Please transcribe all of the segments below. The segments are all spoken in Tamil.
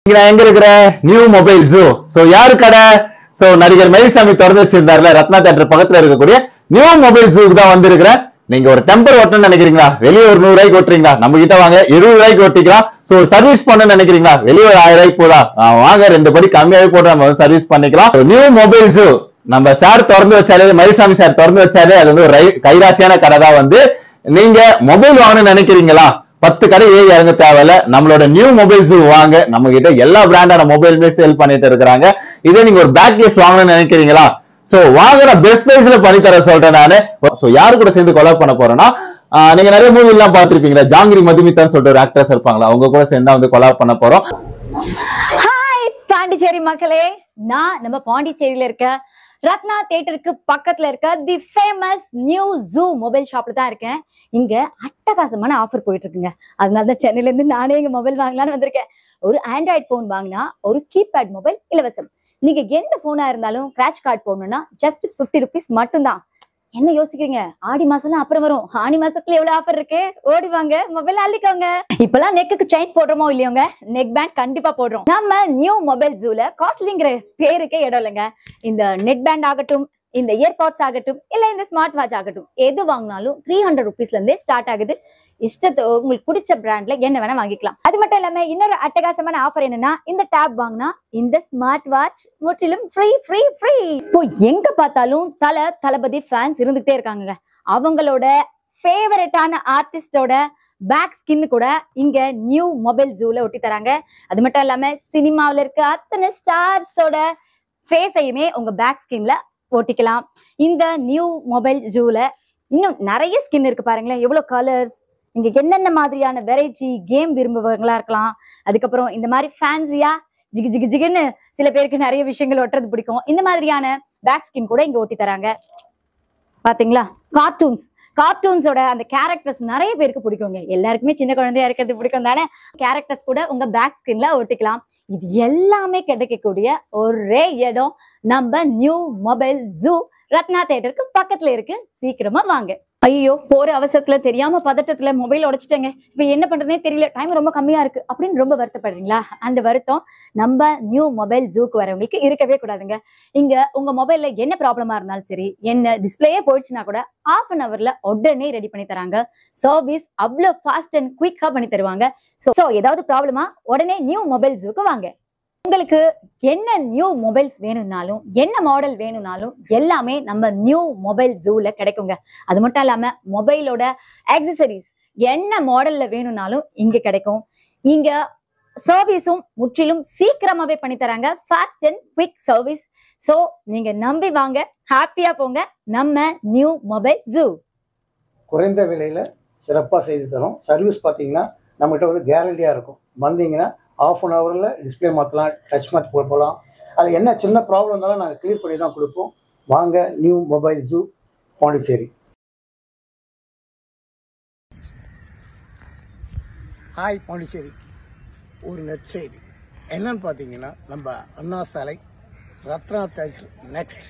எங்க இருக்கிற நியூ மொபைல் ஜூ. சோ யாரு கடை? சோ நடிகர் மயில்சாமி திறந்து வச்சிருந்தாருல ரத்னா தியேட்டர் பக்கத்துல இருக்கக்கூடிய நியூ மொபைல் ஜூக்கு தான் வந்திருக்கிறேன். நீங்க ஒரு டெம்பர் ஓட்டணும்னு நினைக்கிறீங்களா? வெளியே ஒரு 100 ரூபாய்க்கு ஓட்டுறீங்களா? நம்ம கிட்ட வாங்க 20 ரூபாய்க்கு ஓட்டிக்கலாம். சோ சர்வீஸ் பண்ணணும்னு நினைக்கிறீங்களா? வெளியே ஒரு 1000 ரூபாய்க்கு போதா வாங்க 2 படி கம்மியாவே போட்டு நம்ம சர்வீஸ் பண்ணிக்கலாம். நியூ மொபைல் ஜூ நம்ம சார் திறந்து வச்சாலே, மயில்சாமி சார் திறந்து வச்சாலே அது வந்து ஒரு கைராசியான கடை தான். வந்து நீங்க மொபைல் வாங்கணும்னு நினைக்கிறீங்களா? 10 கடை ஏறி இறங்க தேவையில்ல. நம்மளோட நியூ மொபைல் ஜூ வாங்க. நம்ம கிட்ட எல்லா பிராண்டான மொபைலுமே சேல் பண்ணிட்டு இருக்காங்க. இதே நீங்க ஒரு பேக் கேஸ் வாங்கணும்னு நினைக்கிறீங்களா? சோ வாங்குற பெஸ்ட் பிரைஸ்ல பண்ணி தர சொல்றேன் நானு. சோ யாரு கூட சேர்ந்து கொலாப் பண்ண போறேன்னா, நீங்க நிறைய மூவி எல்லாம் பாத்திருப்பீங்களா, ஜாங்கிரி மதுமிதான்னு சொல்லிட்டு ஒரு ஆக்ட்ரஸ் இருப்பாங்களா, அவங்க கூட சேர்ந்து வந்து கொலாப் பண்ண போறோம். ஹாய் பாண்டிச்சேரி மக்களே, நான் நம்ம பாண்டிச்சேரியில இருக்க ரத்னா தியேட்டருக்கு பக்கத்துல இருக்க the famous new zoo mobile ஷாப்ல தான் இருக்கேன். இங்க அட்டகாசமான ஆஃபர் போயிட்டு இருக்குங்க. அதனாலதான் சென்னையில இருந்து நானே இங்க மொபைல் வாங்கலாம்னு வந்திருக்கேன். ஒரு ஆண்ட்ராய்டு போன் வாங்கினா ஒரு கீபேட் மொபைல் இலவசம். நீங்க எந்த போனா இருந்தாலும் கிராஷ் கார்டு போடணும்னா ஜஸ்ட் 50 rupees மட்டும்தான். என்ன யோசிக்கிறீங்க? ஆடி மாசம் அப்புறம் வரும். ஆடி மாசத்துல எவ்வளவு ஆஃபர் இருக்கு, ஓடி வாங்க மொபைல் அள்ளிக்கோங்க. இப்பெல்லாம் நெக்குக்கு செயின் போடுறோமோ இல்லையோங்க, நெக் பேண்ட் கண்டிப்பா போடுறோம். நம்ம நியூ மொபைல் ஜூல காஸ்ட்லிங்கிற பேருக்கே இடம் இல்லைங்க. இந்த நெட் பேண்ட் ஆகட்டும், இந்த இயர்பாட்ஸ் ஆகட்டும், இல்ல இந்த ஸ்மார்ட் வாட்ச் ஆகட்டும், எது வாங்கினாலும் 300 rupeesல இருந்தே ஸ்டார்ட் ஆகுது. இஷ்டத்தை உங்களுக்கு பிடிச்ச பிராண்ட்ல என்ன வேணா வாங்கிக்கலாம். அது மட்டும் இல்லாம இன்னொரு அட்டகாசமான ஆஃபர் என்னன்னா, இந்த டேப் வாங்கினா இந்த ஸ்மார்ட் வாட்ச் முற்றிலும் ஃப்ரீ ஃப்ரீ ஃப்ரீ. இப்போ எங்க பார்த்தாலும் தளபதி ஃபேன்ஸ் இருந்துகிட்டே இருக்காங்க. அவங்களோட ஃபேவரட்டான ஆர்டிஸ்டோட பேக் ஸ்கின் கூட இங்க நியூ மொபைல் ஜூல ஒட்டி தராங்க. அது மட்டும் இல்லாம சினிமாவில இருக்க அத்தனை ஸ்டார்ஸோட ஃபேஸையுமே உங்க பேக் ஸ்கின்ல ஓட்டிக்கலாம். இந்த நியூ மொபைல் ஜூல இன்னும் நிறைய ஸ்கின் இருக்கு பாருங்களேன், எவ்வளவு கலர்ஸ். இங்க என்னென்ன மாதிரியான வெரைட்டி கேம் விரும்புவங்களா இருக்கலாம். அதுக்கப்புறம் இந்த மாதிரி ஃபேன்சியா ஜிகு ஜிகு ஜிகுன்னு சில பேருக்கு நிறைய விஷயங்கள் ஒட்டுறது பிடிக்கும். இந்த மாதிரியான பேக் ஸ்கின் கூட இங்க ஒட்டி தராங்க. பாத்தீங்களா, கார்ட்டூன்ஸோட அந்த கேரக்டர்ஸ் நிறைய பேருக்கு பிடிக்குங்க. எல்லாருக்குமே சின்ன குழந்தையா இருக்கிறது பிடிக்கும் தானே. கேரக்டர்ஸ் கூட உங்க பேக் ஸ்கின்ல ஒட்டிக்கலாம். இது எல்லாமே கிடைக்கக்கூடிய ஒரே இடம் நம்ம நியூ மொபைல் ஜூ ரத்னா தியேட்டருக்கு பக்கத்துல இருக்கு. சீக்கிரமா வாங்க. ஐயோ, போற அவசரத்துல தெரியாம பதட்டத்துல மொபைல் உடைச்சிட்டேங்க, இப்ப என்ன பண்றதுனே தெரியல, டைம் ரொம்ப கம்மியா இருக்கு அப்படின்னு ரொம்ப வருத்தப்படுறீங்களா? அந்த வருத்தம் நம்ம நியூ மொபைல் ஜூக்கு வரவங்களுக்கு இருக்கவே கூடாதுங்க. இங்க உங்க மொபைல்ல என்ன ப்ராப்ளமா இருந்தாலும் சரி, என்ன டிஸ்பிளேயே போயிடுச்சுன்னா கூட ½ an hourல உடனே ரெடி பண்ணி தராங்க. சர்வீஸ் அவ்வளவு ஃபாஸ்ட் அண்ட் குயிக்கா பண்ணி தருவாங்க. சோ ஏதாவது ப்ராப்ளமா உடனே நியூ மொபைல் ஜூக்கு வாங்க. உங்களுக்கு என்ன நியூ மொபைல்ஸ் வேணும்னாலும், என்ன மாடல் வேணும்னாலும் எல்லாமே நம்ம நியூ மொபைல் ஜூல கிடைக்குங்க. அது மட்டும் இல்லாம மொபைலோட ஆக்சசரிஸ் என்ன மாடல்ல வேணும்னாலும் இங்க கிடைக்கும். இங்க சர்வீஸும் முற்றிலும் சீக்கிரமாவே பண்ணி தராங்க. Fast and quick service. So நீங்க நம்பி வாங்க, ஹாப்பியா போங்க நம்ம நியூ மொபைல் ஜூ. குறைந்த விலையில சிறப்பா செய்து தரும். சர்வீஸ் பாத்தீங்கன்னா நம்மகிட்ட வந்து கேரண்டியா இருக்கும். வந்தீங்கன்னா ½ an hourல டிஸ்பிளே மாற்றலாம், டச் மாற்றி போகலாம். அது என்ன சின்ன ப்ராப்ளம் இருந்தாலும் நாங்கள் கிளியர் பண்ணி தான் கொடுப்போம். வாங்க new mobile zoo Pondicherry. Hi Pondicherry. ஒரு நெற்செய்தி என்னன்னு பார்த்தீங்கன்னா, நம்ம Anna Salai Ratna theatre next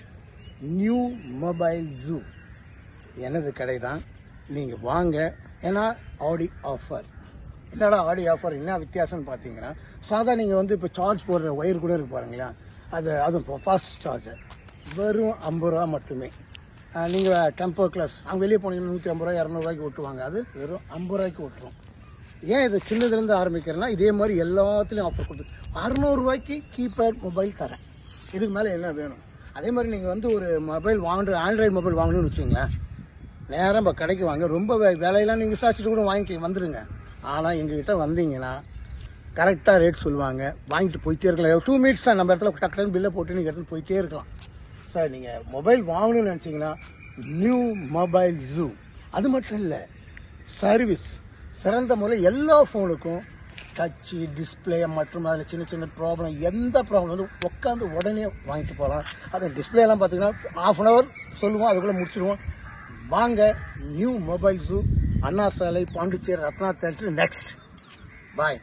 new mobile zoo எனது கடை தான். நீங்கள் வாங்க. ஏன்னா ஆடி ஆஃபர். என்னடா ஆடி ஆஃபர் என்ன வித்தியாசம்னு பார்த்தீங்கன்னா, சாதா நீங்கள் வந்து இப்போ சார்ஜ் போடுற ஒயர் கூட இருக்கு பாருங்களா, அதுவும் ஃபாஸ்ட் சார்ஜர் வெறும் 50 ரூபா மட்டுமே. நீங்கள் டெம்பர் கிளாஸ் அங்கே வெளியே போனீங்கன்னா 150 ரூபா 200 ரூபாய்க்கு ஓட்டுவாங்க. அது வெறும் 50 ரூபாய்க்கு ஓட்டுறோம். ஏன் இது சின்னதுலேருந்து ஆரம்பிக்கிறேன்னா, இதே மாதிரி எல்லாத்துலேயும் ஆஃபர் கொடுத்து 600 ரூபாய்க்கு கீபேட் மொபைல் தரேன். இதுக்கு மேலே என்ன வேணும்? அதே மாதிரி நீங்கள் வந்து ஒரு மொபைல் ஆண்ட்ராய்டு மொபைல் வாங்கணும்னு வச்சுங்களேன், நேரம் நம்ம கடைக்கு வாங்க. ரொம்ப விலையெல்லாம் நீங்கள் விசாரிச்சுட்டு கூட வாங்கி வந்துடுங்க. ஆனால் எங்ககிட்ட வந்தீங்கன்னா கரெக்டாக ரேட் சொல்லுவாங்க. வாங்கிட்டு போயிட்டே இருக்கலாம். 2 minutes தான் நம்ம இடத்துல டக்குன்னு பில்லை போட்டு நீங்கள் எடுத்து போயிட்டே இருக்கலாம். சார் நீங்கள் மொபைல் வாங்கணும்னு நினச்சிங்கன்னா நியூ மொபைல் ஜூ. அது மட்டும் இல்லை, சர்வீஸ் சிறந்த முறையில் எல்லா ஃபோனுக்கும் டச்சு டிஸ்பிளே மற்றும் அதில் சின்ன சின்ன ப்ராப்ளம், எந்த ப்ராப்ளம் வந்து உட்காந்து உடனே வாங்கிட்டு போகலாம். அது டிஸ்பிளேலாம் பார்த்தீங்கன்னா ½ an hour சொல்லுவோம், அதுக்குள்ளே முடிச்சிடுவோம். வாங்க நியூ மொபைல் ஜூ, அண்ணா சாலை, பாண்டிச்சேரி, ரத்னா தியேட்டர் நெக்ஸ்ட். பாய்.